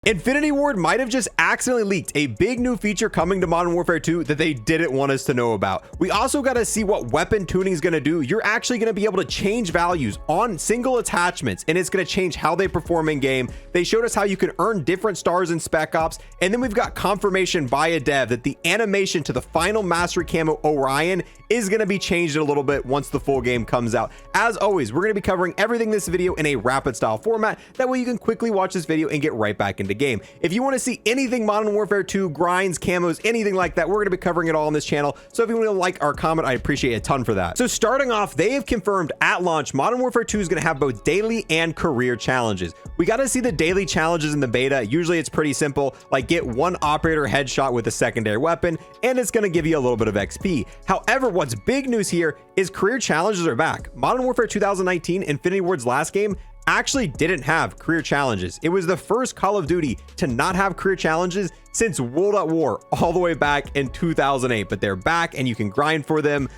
Infinity Ward might have just accidentally leaked a big new feature coming to Modern Warfare 2 that they didn't want us to know about. We also got to see what weapon tuning is going to do. You're actually going to be able to change values on single attachments, and it's going to change how they perform in game. They showed us how you can earn different stars in Spec Ops, and then we've got confirmation by a dev that the animation to the final Mastery Camo Orion is going to be changed a little bit once the full game comes out. As always, we're going to be covering everything in this video in a rapid style format. That way you can quickly watch this video and get right back into game. If you want to see anything Modern Warfare 2, grinds, camos, anything like that, we're going to be covering it all on this channel. So if you want to like our comment, I appreciate a ton for that. So starting off, they have confirmed at launch, Modern Warfare 2 is going to have both daily and career challenges. We got to see the daily challenges in the beta. Usually it's pretty simple, like get one operator headshot with a secondary weapon, and it's going to give you a little bit of XP. However, what's big news here is career challenges are back. Modern Warfare 2019, Infinity Ward's last game, actually didn't have career challenges. It was the first Call of Duty to not have career challenges since World at War all the way back in 2008, but they're back and you can grind for them.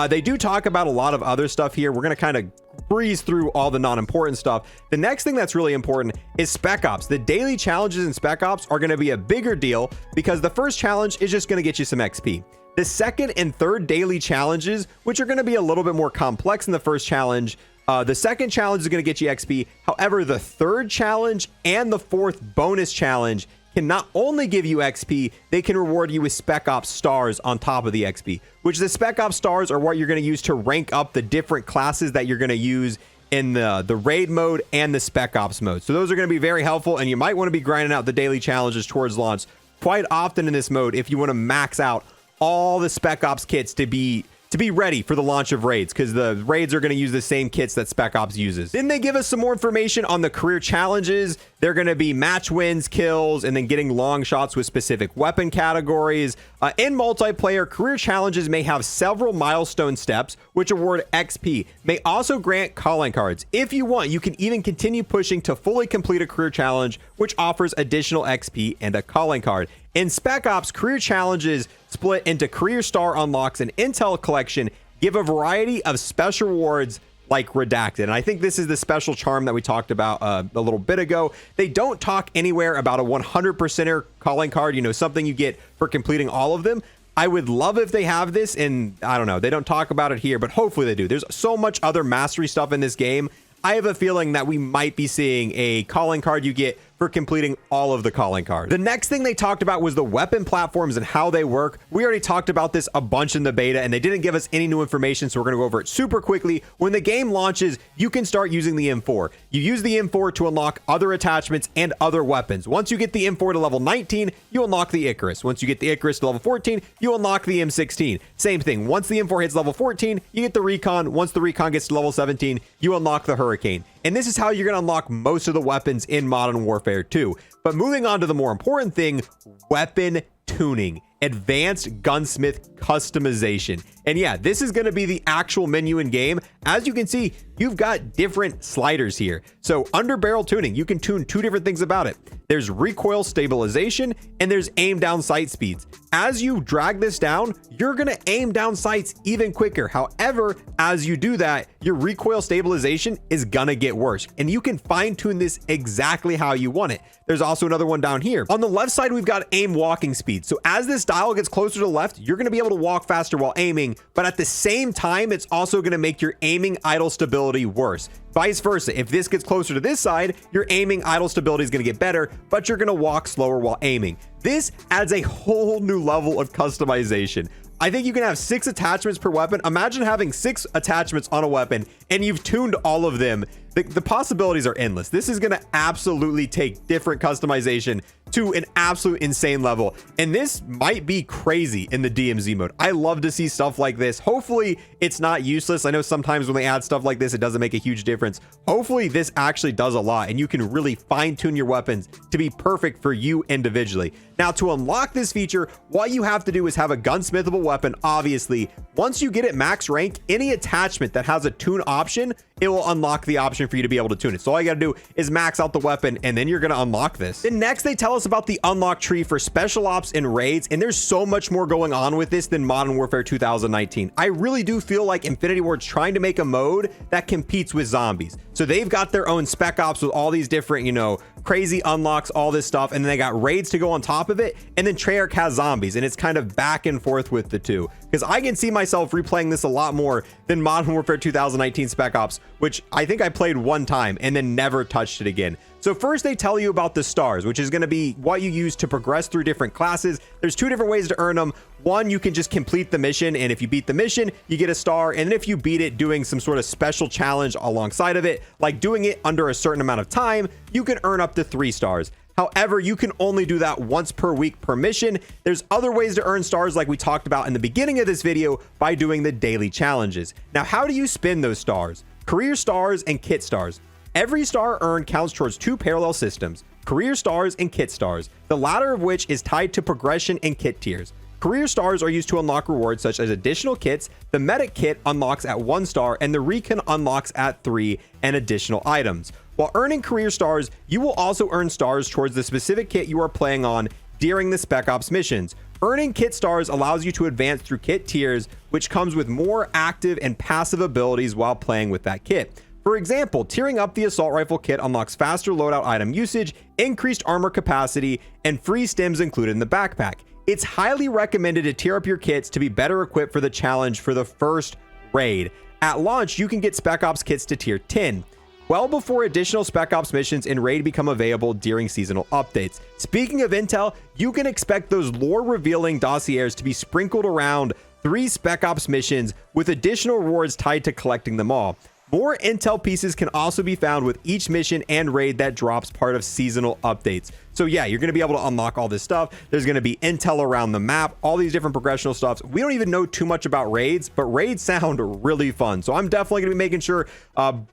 They do talk about a lot of other stuff here. We're going to kind of breeze through all the non-important stuff. The next thing that's really important is Spec Ops. The daily challenges in Spec Ops are going to be a bigger deal because the first challenge is just going to get you some XP. The second and third daily challenges, which are going to be a little bit more complex than the first challenge, the second challenge is going to get you XP. However, the third challenge and the fourth bonus challenge can not only give you XP, they can reward you with Spec Ops stars on top of the XP, which the Spec Ops stars are what you're going to use to rank up the different classes that you're going to use in the raid mode and the Spec Ops mode. So those are going to be very helpful, and you might want to be grinding out the daily challenges towards launch quite often in this mode if you want to max out all the Spec Ops kits to be ready for the launch of raids, because the raids are going to use the same kits that Spec Ops uses. Then they give us some more information on the career challenges. They're going to be match wins, kills, and then getting long shots with specific weapon categories. In multiplayer, career challenges may have several milestone steps, which award XP. May also grant calling cards. If you want, you can even continue pushing to fully complete a career challenge, which offers additional XP and a calling card. In Spec Ops, career challenges split into career star unlocks and intel collection, give a variety of special rewards like redacted. And I think this is the special charm that we talked about a little bit ago. They don't talk anywhere about a 100%er calling card, you know, something you get for completing all of them. I would love if they have this, and I don't know, they don't talk about it here, but hopefully they do. There's so much other mastery stuff in this game. I have a feeling that we might be seeing a calling card you get for completing all of the calling cards. The next thing they talked about was the weapon platforms and how they work. We already talked about this a bunch in the beta, and they didn't give us any new information, so we're going to go over it super quickly. When the game launches, you can start using the M4. You use the M4 to unlock other attachments and other weapons. Once you get the M4 to level 19, you unlock the Icarus. Once you get the Icarus to level 14, you unlock the M16. Same thing. Once the M4 hits level 14, you get the Recon. Once the Recon gets to level 17, you unlock the Hurricane. And this is how you're going to unlock most of the weapons in Modern Warfare 2. But moving on to the more important thing, weapon tuning, advanced gunsmith customization. And yeah, this is going to be the actual menu in game. As you can see, you've got different sliders here. So under barrel tuning, you can tune two different things about it. There's recoil stabilization and there's aim down sight speeds. As you drag this down, you're going to aim down sights even quicker. However, as you do that, your recoil stabilization is going to get worse, and you can fine tune this exactly how you want it. There's also another one down here. On the left side, we've got aim walking speed. So as this dial gets closer to the left, you're going to be able to walk faster while aiming, but at the same time, it's also going to make your aiming idle stability worse. Vice versa, if this gets closer to this side, your aiming idle stability is going to get better, but you're going to walk slower while aiming. This adds a whole new level of customization. I think you can have 6 attachments per weapon. Imagine having 6 attachments on a weapon and you've tuned all of them. The possibilities are endless. This is going to absolutely take different customization to an absolute insane level. And this might be crazy in the DMZ mode. I love to see stuff like this. Hopefully it's not useless. I know sometimes when they add stuff like this, it doesn't make a huge difference. Hopefully this actually does a lot and you can really fine tune your weapons to be perfect for you individually. Now, to unlock this feature, what you have to do is have a gunsmithable weapon. Obviously, once you get it max rank, any attachment that has a tune option, it will unlock the option option for you to be able to tune it. So all you got to do is max out the weapon, and then you're going to unlock this. Then next, they tell us about the unlock tree for special ops and raids, and there's so much more going on with this than Modern Warfare 2019. I really do feel like Infinity Ward's trying to make a mode that competes with zombies. So they've got their own spec ops with all these different, you know, crazy unlocks, all this stuff, and then they got raids to go on top of it, and then Treyarch has zombies, and it's kind of back and forth with the two, because I can see myself replaying this a lot more than Modern Warfare 2019 Spec Ops, which I think I played one time and then never touched it again. So first, they tell you about the stars, which is going to be what you use to progress through different classes. There's two different ways to earn them. One, you can just complete the mission, and if you beat the mission, you get a star. And then if you beat it doing some sort of special challenge alongside of it, like doing it under a certain amount of time, you can earn up to 3 stars. However, you can only do that once per week per mission. There's other ways to earn stars like we talked about in the beginning of this video by doing the daily challenges. Now, how do you spin those stars? Career stars and kit stars. Every star earned counts towards 2 parallel systems, career stars and kit stars, the latter of which is tied to progression and kit tiers. Career stars are used to unlock rewards such as additional kits, the medic kit unlocks at 1 star, and the recon unlocks at 3, and additional items. While earning career stars, you will also earn stars towards the specific kit you are playing on during the Spec Ops missions. Earning kit stars allows you to advance through kit tiers, which comes with more active and passive abilities while playing with that kit. For example, tiering up the assault rifle kit unlocks faster loadout item usage, increased armor capacity, and free stims included in the backpack. It's highly recommended to tier up your kits to be better equipped for the challenge for the first raid. At launch, you can get Spec Ops kits to tier 10, well before additional Spec Ops missions in raid become available during seasonal updates. Speaking of intel, you can expect those lore-revealing dossiers to be sprinkled around 3 Spec Ops missions with additional rewards tied to collecting them all. More intel pieces can also be found with each mission and raid that drops part of seasonal updates. So yeah, you're going to be able to unlock all this stuff. There's going to be intel around the map, all these different progressional stuffs. We don't even know too much about raids, but raids sound really fun. So I'm definitely going to be making sure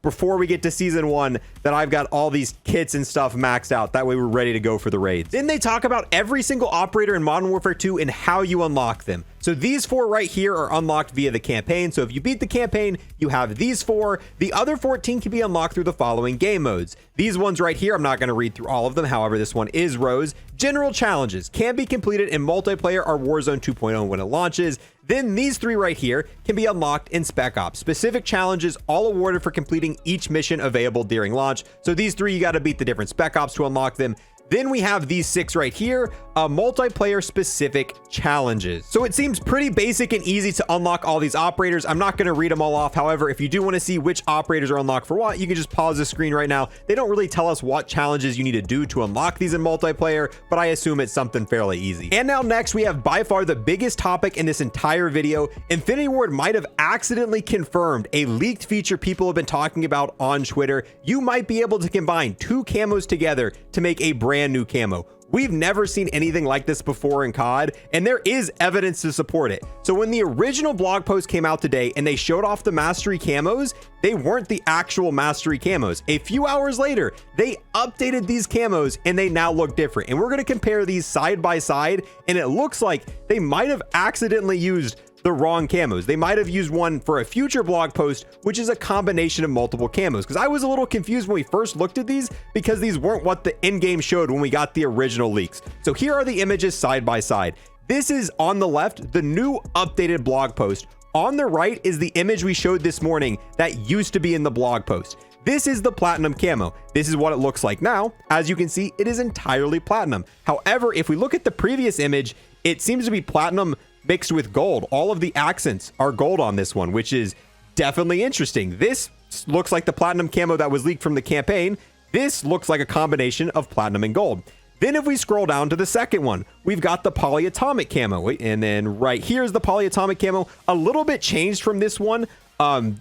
before we get to season 1 that I've got all these kits and stuff maxed out. That way we're ready to go for the raids. Then they talk about every single operator in Modern Warfare 2 and how you unlock them. So these 4 right here are unlocked via the campaign. So if you beat the campaign, you have these 4. The other 14 can be unlocked through the following game modes. These ones right here, I'm not going to read through all of them. However, this one is Rose. General challenges can be completed in multiplayer or Warzone 2.0 when it launches. Then these 3 right here can be unlocked in Spec Ops. Specific challenges, all awarded for completing each mission available during launch. So these 3, you got to beat the different Spec Ops to unlock them. Then we have these 6 right here, multiplayer specific challenges. So it seems pretty basic and easy to unlock all these operators. I'm not going to read them all off. However, if you do want to see which operators are unlocked for what, you can just pause the screen right now. They don't really tell us what challenges you need to do to unlock these in multiplayer, but I assume it's something fairly easy. And now next, we have by far the biggest topic in this entire video. Infinity Ward might have accidentally confirmed a leaked feature people have been talking about on Twitter. You might be able to combine 2 camos together to make a brand new camo. We've never seen anything like this before in COD, and there is evidence to support it. So when the original blog post came out today and they showed off the Mastery Camos, they weren't the actual Mastery Camos. A few hours later, they updated these camos and they now look different. And we're going to compare these side by side, and it looks like they might have accidentally used the wrong camos. They might have used one for a future blog post, which is a combination of multiple camos. Because I was a little confused when we first looked at these because these weren't what the in-game showed when we got the original leaks. So here are the images side by side. This is on the left, the new updated blog post. On the right is the image we showed this morning that used to be in the blog post. This is the platinum camo. This is what it looks like now. As you can see, it is entirely platinum. However, if we look at the previous image, it seems to be platinum mixed with gold. All of the accents are gold on this one, which is definitely interesting. This looks like the platinum camo that was leaked from the campaign. This looks like a combination of platinum and gold. Then if we scroll down to the second one, we've got the polyatomic camo. And then right here is the polyatomic camo, a little bit changed from this one.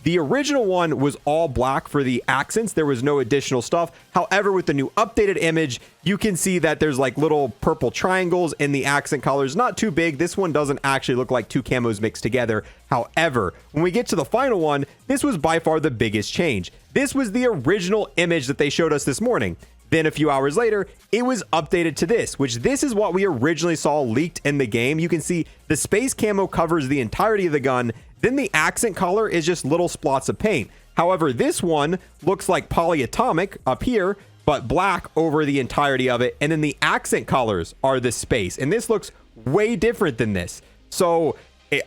The original one was all black for the accents. There was no additional stuff. However, with the new updated image, you can see that there's like little purple triangles and the accent colors not too big. This one doesn't actually look like 2 camos mixed together. However, when we get to the final one, this was by far the biggest change. This was the original image that they showed us this morning. Then a few hours later, it was updated to this, which this is what we originally saw leaked in the game. You can see the Space Camo covers the entirety of the gun. Then the accent color is just little splots of paint. However, this one looks like Polyatomic up here, but black over the entirety of it. And then the accent colors are the space. And this looks way different than this. So,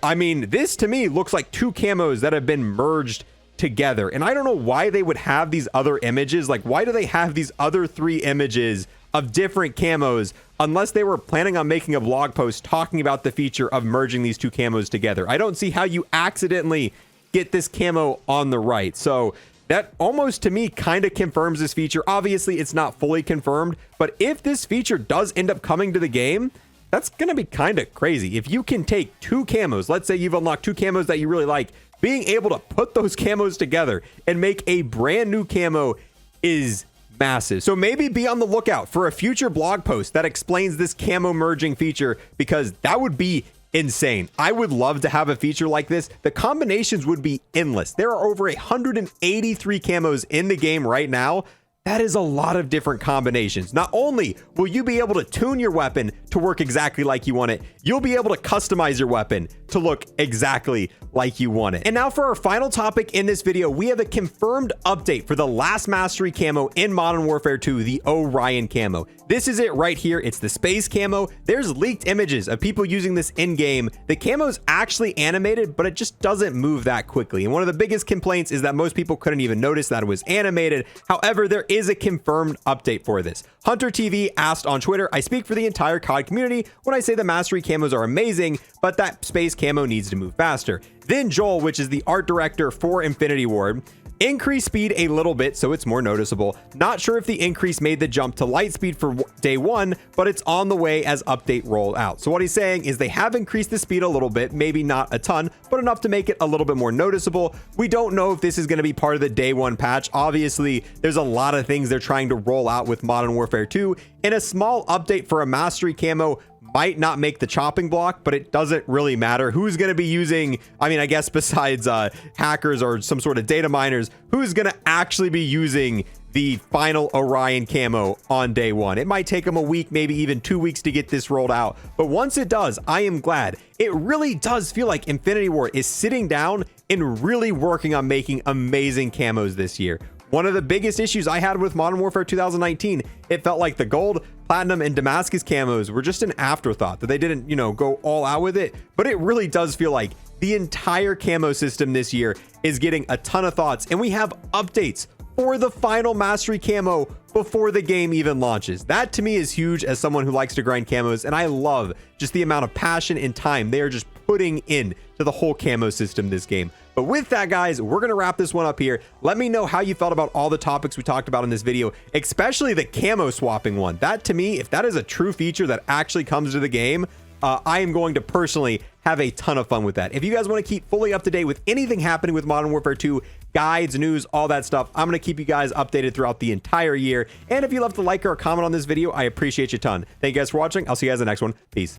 I mean, this to me looks like two camos that have been merged together. And I don't know why they would have these other images. Like, why do they have these other 3 images of different camos unless they were planning on making a blog post talking about the feature of merging these two camos together? I don't see how you accidentally get this camo on the right. So that almost to me kind of confirms this feature. Obviously, it's not fully confirmed, but if this feature does end up coming to the game, that's going to be kind of crazy. If you can take 2 camos, let's say you've unlocked 2 camos that you really like, being able to put those camos together and make a brand new camo is massive. So maybe be on the lookout for a future blog post that explains this camo merging feature, because that would be insane. I would love to have a feature like this. The combinations would be endless. There are over 183 camos in the game right now. That is a lot of different combinations. Not only will you be able to tune your weapon to work exactly like you want it, you'll be able to customize your weapon to look exactly like you want it. And now for our final topic in this video, we have a confirmed update for the last Mastery Camo in Modern Warfare 2, the Orion Camo. This is it right here. It's the Space Camo. There's leaked images of people using this in-game. The camo's actually animated, but it just doesn't move that quickly. And one of the biggest complaints is that most people couldn't even notice that it was animated. However, there is a confirmed update for this. Hunter TV asked on Twitter, "I speak for the entire COD community when I say the Mastery Camos are amazing, but that Space Camo needs to move faster." Then Joel, which is the art director for Infinity Ward, increase speed a little bit so it's more noticeable. Not sure if the increase made the jump to light speed for day 1, but it's on the way as update rolled out. So what he's saying is they have increased the speed a little bit, maybe not a ton, but enough to make it a little bit more noticeable. We don't know if this is going to be part of the day 1 patch. Obviously, there's a lot of things they're trying to roll out with Modern Warfare 2, and a small update for a Mastery Camo might not make the chopping block, but it doesn't really matter. Who's going to be using, I mean, I guess besides hackers or some sort of data miners, who's going to actually be using the final Orion Camo on day 1? It might take them a week, maybe even 2 weeks to get this rolled out. But once it does, I am glad. It really does feel like Infinity Ward is sitting down and really working on making amazing camos this year. One of the biggest issues I had with Modern Warfare 2019, it felt like the gold, platinum, and Damascus camos were just an afterthought, that they didn't, go all out with it. But it really does feel like the entire camo system this year is getting a ton of thoughts, and we have updates for the final Mastery Camo before the game even launches. That to me is huge as someone who likes to grind camos, and I love just the amount of passion and time they are just putting in to the whole camo system this game. But with that, guys, we're going to wrap this one up here. Let me know how you felt about all the topics we talked about in this video, especially the camo swapping one. That to me, if that is a true feature that actually comes to the game, I am going to personally have a ton of fun with that. If you guys want to keep fully up to date with anything happening with Modern Warfare 2, guides, news, all that stuff, I'm going to keep you guys updated throughout the entire year. And if you left a like or a comment on this video, I appreciate you a ton. Thank you guys for watching. I'll see you guys in the next one. Peace.